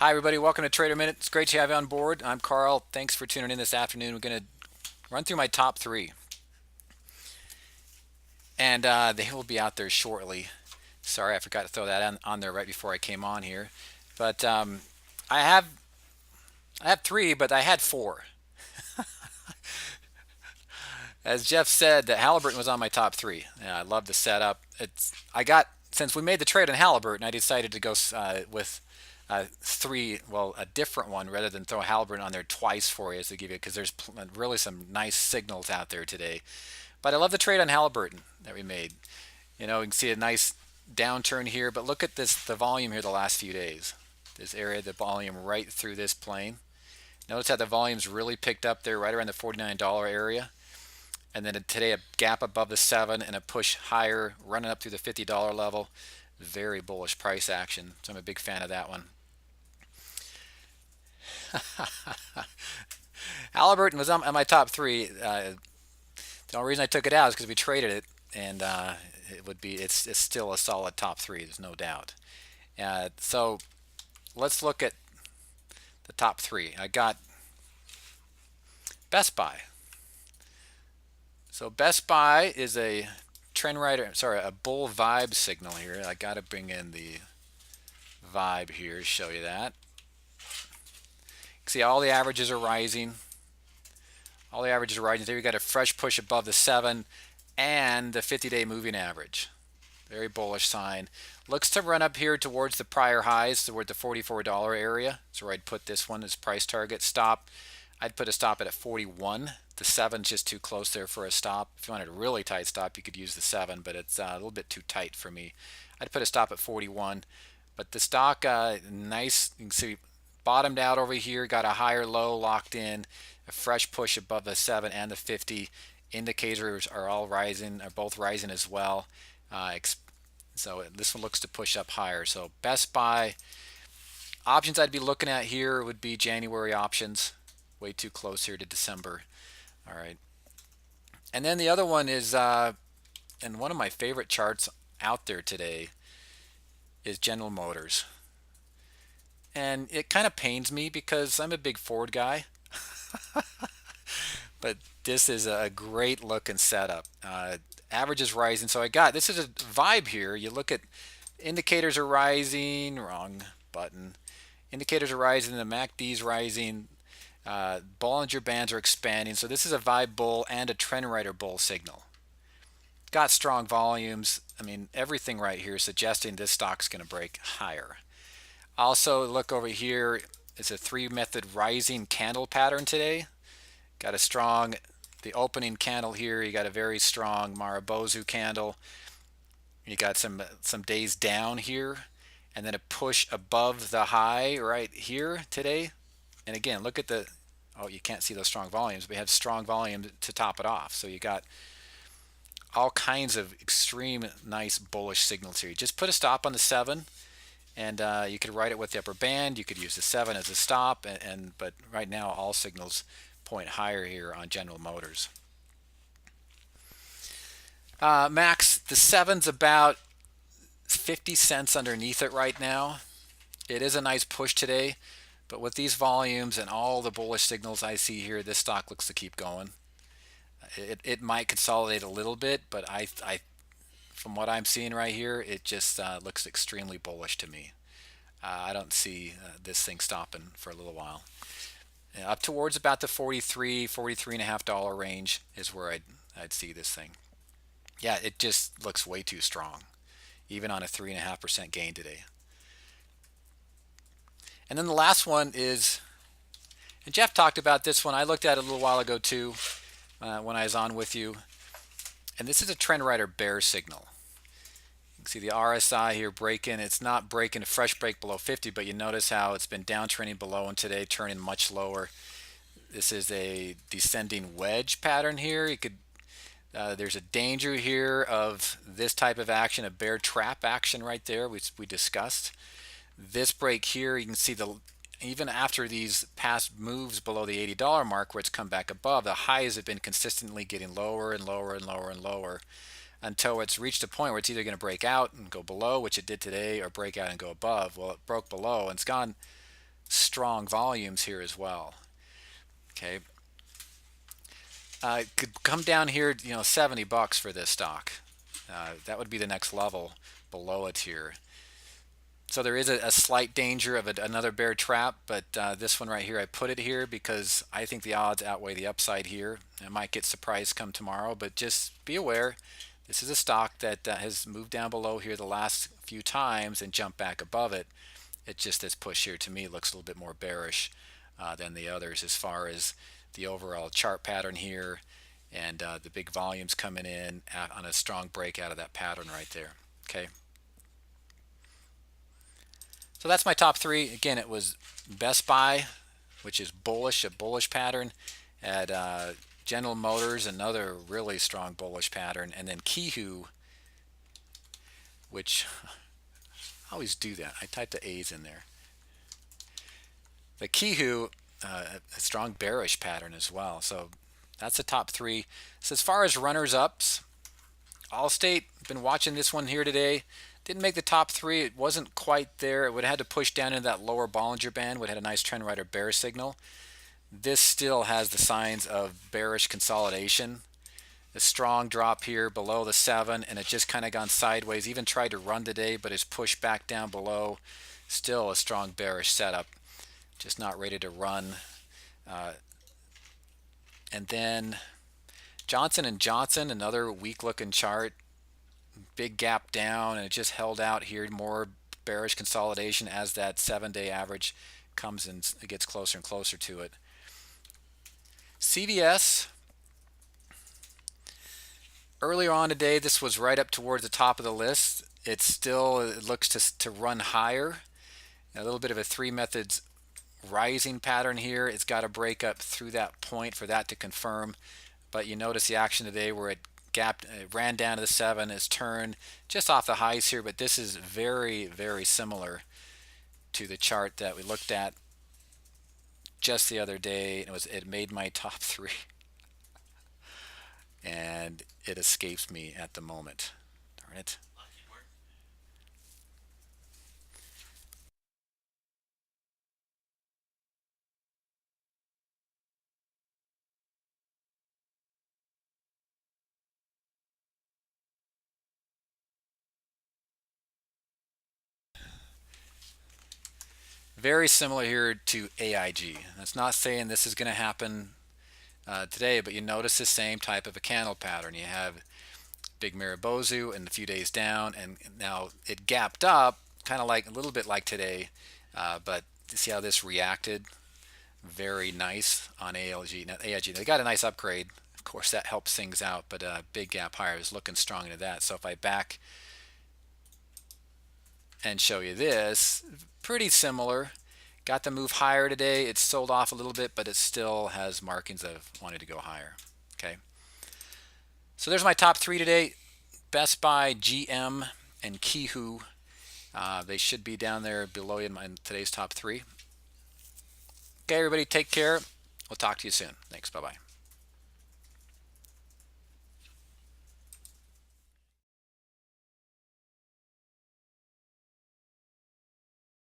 Hi, everybody. Welcome to Trader Minute. It's great to have you on board. I'm Carl. Thanks for tuning in this afternoon. We're going to run through my top three, and they will be out there shortly. Sorry, I forgot to throw that on there right before I came on here. But I have I have three, but I had four. As Jeff said, that Halliburton was on my top three. Yeah, I love the setup. Since we made the trade on Halliburton, I decided to go with three, well, a different one rather than throw Halliburton on there twice for you to give you, because there's really some nice signals out there today. But I love the trade on Halliburton that we made. You can see a nice downturn here, but look at the volume here the last few days. This area, the volume right through this plane. Notice how the volume's really picked up there right around the $49 area. And then today a gap above the 7 and a push higher running up through the $50 level. Very bullish price action. So I'm a big fan of that one. Halliburton was on my top three. The only reason I took it out is because we traded it, and it's still a solid top three. There's no doubt. So let's look at the top three. I got Best Buy. So Best Buy is a a bull vibe signal here. I got to bring in the vibe here to show you that. See, all the averages are rising. All the averages are rising. There we got a fresh push above the 7 and the 50-day moving average. Very bullish sign. Looks to run up here towards the prior highs, toward the $44 area. So I'd put this one as price target. Stop. I'd put a stop at 41. The 7's just too close there for a stop. If you wanted a really tight stop, you could use the 7, but it's a little bit too tight for me. I'd put a stop at 41. But the stock, nice. You can see bottomed out over here, got a higher low locked in, a fresh push above the 7 and the 50. Indicators are all rising, are both rising as well. So this one looks to push up higher. So Best Buy options I'd be looking at here would be January options. Way too close here to December. All right. And then the other one is, and one of my favorite charts out there today is General Motors. And it kind of pains me because I'm a big Ford guy. But this is a great looking setup. Average is rising. So this is a vibe here. You look at indicators are rising, wrong button. Indicators are rising, the MACD's rising, Bollinger Bands are expanding. So this is a vibe bull and a trend rider bull signal. Got strong volumes. I mean, everything right here is suggesting this stock's going to break higher. Also, look over here. It's a 3-method rising candle pattern today. Got the opening candle here. You got a very strong Marubozu candle. You got some days down here, and then a push above the high right here today. And again, look at you can't see those strong volumes. We have strong volume to top it off. So you got all kinds of extreme nice bullish signals here. Just put a stop on the 7. And you could write it with the upper band. You could use the 7 as a stop, but right now all signals point higher here on General Motors. Max, the 7's about 50 cents underneath it right now. It is a nice push today, but with these volumes and all the bullish signals I see here, this stock looks to keep going. It might consolidate a little bit, but from what I'm seeing right here, it just looks extremely bullish to me. I don't see this thing stopping for a little while. Up towards about the $43 range is where I'd see this thing. Yeah, it just looks way too strong, even on a 3.5% gain today. And then the last one is, and Jeff talked about this one. I looked at it a little while ago too, when I was on with you. And this is a trend rider bear signal. You can see the RSI here breaking. It's not breaking a fresh break below 50, but you notice how it's been downtrending below and today turning much lower. This is a descending wedge pattern here. There's a danger here of this type of action, a bear trap action right there, which we discussed. This break here, you can see even after these past moves below the $80 mark where it's come back above, the highs have been consistently getting lower and lower and lower and lower until it's reached a point where it's either going to break out and go below, which it did today, or break out and go above. Well, it broke below and it's gone strong volumes here as well. Okay, could come down here, 70 bucks for this stock. That would be the next level below it here. So there is a slight danger of another bear trap, but this one right here, I put it here because I think the odds outweigh the upside here. I might get surprised come tomorrow, but just be aware. This is a stock that has moved down below here the last few times and jumped back above it. It just, this push here to me looks a little bit more bearish than the others as far as the overall chart pattern here and the big volumes coming in on a strong break out of that pattern right there. Okay. So that's my top three. Again, it was Best Buy, which is bullish, a bullish pattern. At General Motors, another really strong bullish pattern. And then Kihu, which I always do that. I type the A's in there. The Kihu, a strong bearish pattern as well. So that's the top three. So as far as runners-ups, Allstate, been watching this one here today. Didn't make the top three. It wasn't quite there. It would have had to push down into that lower Bollinger Band. Would have had a nice trend rider bear signal. This still has the signs of bearish consolidation. A strong drop here below the 7, and it just kind of gone sideways. Even tried to run today, but is pushed back down below. Still a strong bearish setup. Just not ready to run. And then Johnson & Johnson, another weak-looking chart. Big gap down, and it just held out here. More bearish consolidation as that 7-day average comes and it gets closer and closer to it. CVS, earlier on today, this was right up towards the top of the list. It looks to run higher. A little bit of a three methods rising pattern here. It's got to break up through that point for that to confirm. But you notice the action today where it ran down to the 7, is turned just off the highs here, but this is very, very similar to the chart that we looked at just the other day. It made my top three, and it escapes me at the moment. Darn it. Very similar here to AIG. That's not saying this is going to happen today, but you notice the same type of a candle pattern. You have big Maribozu and a few days down, and now it gapped up, kind of like a little bit like today, but you see how this reacted? Very nice on ALG. Now, AIG, they got a nice upgrade. Of course, that helps things out, but a big gap higher is looking strong into that. So if I back and show you this, pretty similar. Got the move higher today. It's sold off a little bit, but it still has markings of wanting to go higher. Okay. So there's my top three today. Best Buy, GM, and Kihu. They should be down there below you in today's top three. Okay, everybody, take care. We'll talk to you soon. Thanks. Bye-bye.